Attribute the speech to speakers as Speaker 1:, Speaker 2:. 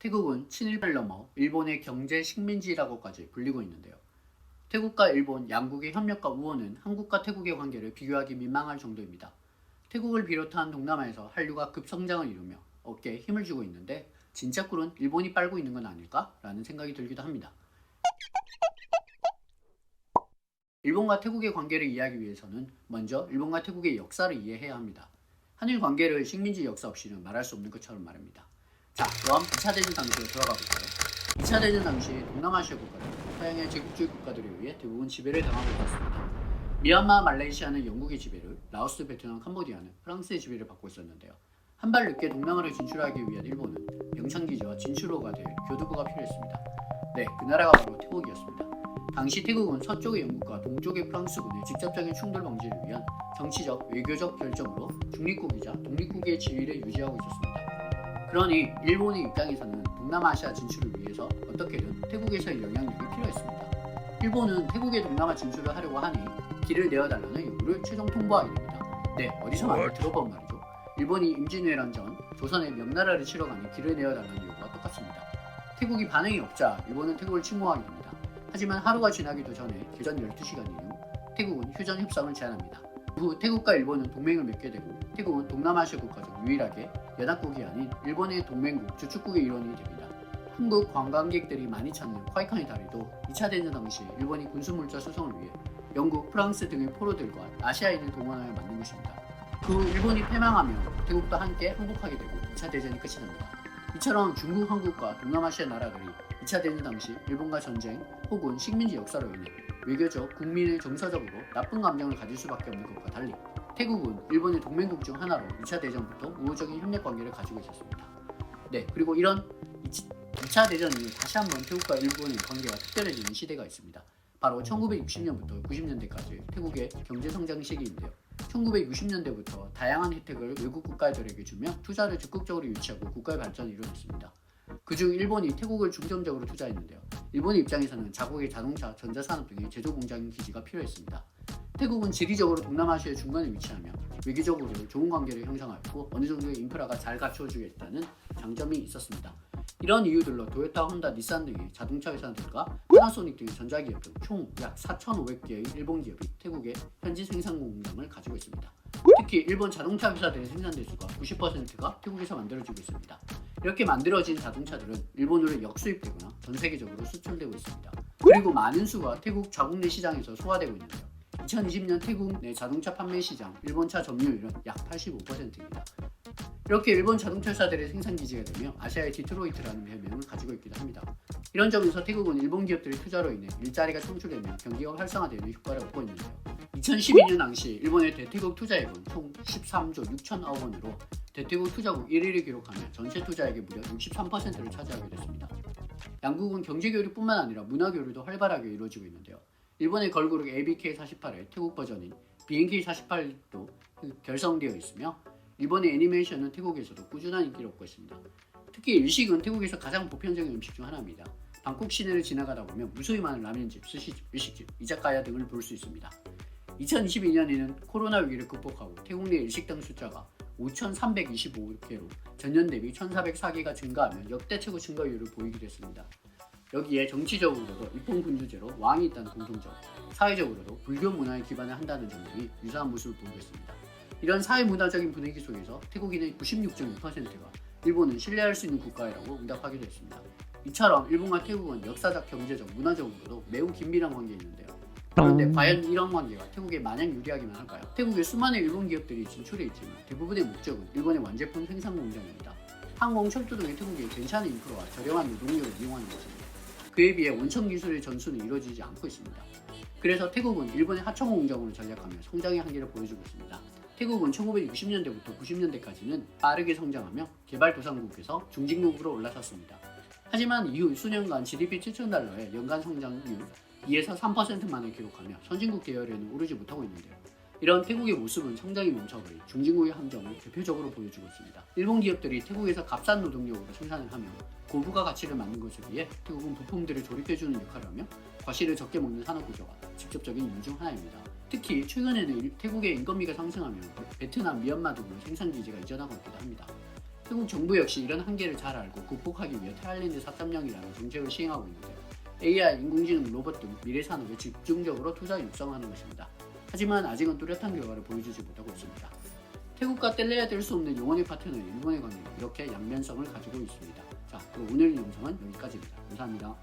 Speaker 1: 태국은 친일파를 넘어 일본의 경제 식민지라고까지 불리고 있는데요. 태국과 일본 양국의 협력과 우호는 한국과 태국의 관계를 비교하기 민망할 정도입니다. 태국을 비롯한 동남아에서 한류가 급성장을 이루며 어깨에 힘을 주고 있는데 진짜 꿀은 일본이 빨고 있는 건 아닐까라는 생각이 들기도 합니다. 일본과 태국의 관계를 이해하기 위해서는 먼저 일본과 태국의 역사를 이해해야 합니다. 한일 관계를 식민지 역사 없이는 말할 수 없는 것처럼 말입니다. 자, 그럼 2차 대전 당시로 돌아가 볼까요? 2차 대전 당시 동남아시아 국가들, 서양의 제국주의 국가들에 의해 대부분 지배를 당하고 있었습니다. 미얀마, 말레이시아는 영국의 지배를, 라오스, 베트남, 캄보디아는 프랑스의 지배를 받고 있었는데요. 한 발 늦게 동남아를 진출하기 위한 일본은 영창기지와 진출로가 될 교두보가 필요했습니다. 네, 그 나라가 바로 태국이었습니다. 당시 태국은 서쪽의 영국과 동쪽의 프랑스군의 직접적인 충돌 방지를 위한 정치적, 외교적 결정으로 중립국이자 독립국의 지위를 유지하고 있었습니다. 그러니 일본의 입장에서는 동남아시아 진출을 위해서 어떻게든 태국에서의 영향력이 필요했습니다. 일본은 태국의 동남아 진출을 하려고 하니 길을 내어달라는 요구를 최종 통보하게 됩니다. 네, 어디서 많이 들어본 말이죠. 일본이 임진왜란 전 조선의 명나라를 치러 가니 길을 내어달라는 요구와 똑같습니다. 태국이 반응이 없자 일본은 태국을 침공하게 됩니다. 하지만 하루가 지나기도 전에 개전 12시간 이후 태국은 휴전 협상을 제안합니다. 후 태국과 일본은 동맹을 맺게 되고 태국은 동남아시아 국가 중 유일하게 연합국이 아닌 일본의 동맹국 주축국의 일원이 됩니다. 한국 관광객들이 많이 찾는 화이칸의 다리도 2차 대전 당시 일본이 군수물자 수송을 위해 영국, 프랑스 등의 포로들과 아시아인을 동원하여 만든 것입니다. 그 후 일본이 패망하며 태국도 함께 항복하게 되고 2차 대전이 끝이 납니다. 이처럼 중국, 한국과 동남아시아 나라들이 2차 대전 당시 일본과 전쟁 혹은 식민지 역사로 인해 외교적, 국민의 정서적으로 나쁜 감정을 가질 수밖에 없는 것과 달리 태국은 일본의 동맹국 중 하나로 2차 대전부터 우호적인 협력 관계를 가지고 있었습니다. 네, 그리고 이런 2차 대전 이후 다시 한번 태국과 일본의 관계가 특별해지는 시대가 있습니다. 바로 1960년부터 90년대까지 태국의 경제성장 시기인데요. 1960년대부터 다양한 혜택을 외국 국가들에게 주며 투자를 적극적으로 유치하고 국가의 발전을 이뤄냈습니다. 그중 일본이 태국을 중점적으로 투자했는데요. 일본의 입장에서는 자국의 자동차, 전자산업 등의 제조 공장 기지가 필요했습니다. 태국은 지리적으로 동남아시아의 중간에 위치하며 외교적으로 좋은 관계를 형성하였고 어느 정도의 인프라가 잘 갖추어지게 있다는 장점이 있었습니다. 이런 이유들로 도요타, 혼다, 닛산 등의 자동차 회사들과 파나소닉 등의 전자기업 등 총 약 4,500개의 일본 기업이 태국에 현지 생산 공장을 가지고 있습니다. 특히 일본 자동차 회사들의 생산 대수가 90%가 태국에서 만들어지고 있습니다. 이렇게 만들어진 자동차들은 일본으로 역수입되거나 전 세계적으로 수출되고 있습니다. 그리고 많은 수가 태국 자국 내 시장에서 소화되고 있는데요. 2020년 태국 내 자동차 판매 시장 일본차 점유율은 약 85%입니다. 이렇게 일본 자동차 회사들의 생산 기지가 되며 아시아의 디트로이트라는 별명을 가지고 있기도 합니다. 이런 점에서 태국은 일본 기업들의 투자로 인해 일자리가 창출되며 경기가 활성화되는 효과를 얻고 있는데요. 2012년 당시 일본의 대태국 투자액은 총 13조 6천억 원으로 대태국 투자국 1위를 기록하며 전체 투자액의 무려 63%를 차지하게 됐습니다. 양국은 경제교류뿐만 아니라 문화교류도 활발하게 이루어지고 있는데요. 일본의 걸그룹 ABK48의 태국 버전인 BNK48도 결성되어 있으며 일본의 애니메이션은 태국에서도 꾸준한 인기를 얻고 있습니다. 특히 일식은 태국에서 가장 보편적인 음식 중 하나입니다. 방콕 시내를 지나가다 보면 무수히 많은 라면집, 스시집, 일식집, 이자카야 등을 볼 수 있습니다. 2022년에는 코로나 위기를 극복하고 태국 내 일식당 숫자가 5,325개로 전년 대비 1,404개가 증가하며 역대 최고 증가율을 보이기도 했습니다. 여기에 정치적으로도 입헌군주제로 왕이 있다는 공통점, 사회적으로도 불교 문화에 기반을 한다는 점 등이 유사한 모습을 보이고 있습니다. 이런 사회문화적인 분위기 속에서 태국인의 96.6%가 일본은 신뢰할 수 있는 국가라고 응답하기도 했습니다. 이처럼 일본과 태국은 역사적, 경제적, 문화적으로도 매우 긴밀한 관계에 있는데요. 그런데 과연 이런 관계가 태국에 마냥 유리하기만 할까요? 태국에 수많은 일본 기업들이 진출해 있지만 대부분의 목적은 일본의 완제품 생산 공장입니다. 항공, 철도 등의 태국의 괜찮은 인프라와 저렴한 노동력을 이용하는 것입니다. 그에 비해 원천 기술의 전수는 이루어지지 않고 있습니다. 그래서 태국은 일본의 하청 공장으로 전략하며 성장의 한계를 보여주고 있습니다. 태국은 1960년대부터 90년대까지는 빠르게 성장하며 개발도상국에서 중진국으로 올라섰습니다. 하지만 이후 수년간 GDP 7,000달러의 연간 성장률 2에서 3%만을 기록하며 선진국 계열에는 오르지 못하고 있는데요. 이런 태국의 모습은 성장이 멈춰버린 중진국의 함정을 대표적으로 보여주고 있습니다. 일본 기업들이 태국에서 값싼 노동력으로 생산을 하며 고부가 가치를 만든 것에 비해 태국은 부품들을 조립해주는 역할을 하며 과실을 적게 먹는 산업구조가 직접적인 이유 중 하나입니다. 특히 최근에는 태국의 인건비가 상승하며 베트남, 미얀마 등으로 생산기지가 이전하고 있기도 합니다. 태국 정부 역시 이런 한계를 잘 알고 극복하기 위해 타일랜드 4.0이라는 정책을 시행하고 있는데요. AI, 인공지능, 로봇 등 미래 산업에 집중적으로 투자 육성하는 것입니다. 하지만 아직은 뚜렷한 결과를 보여주지 못하고 있습니다. 태국과 뗄래야 뗄 수 없는 영원의 파트너인 일본의 관계는 이렇게 양면성을 가지고 있습니다. 자, 그럼 오늘 영상은 여기까지입니다. 감사합니다.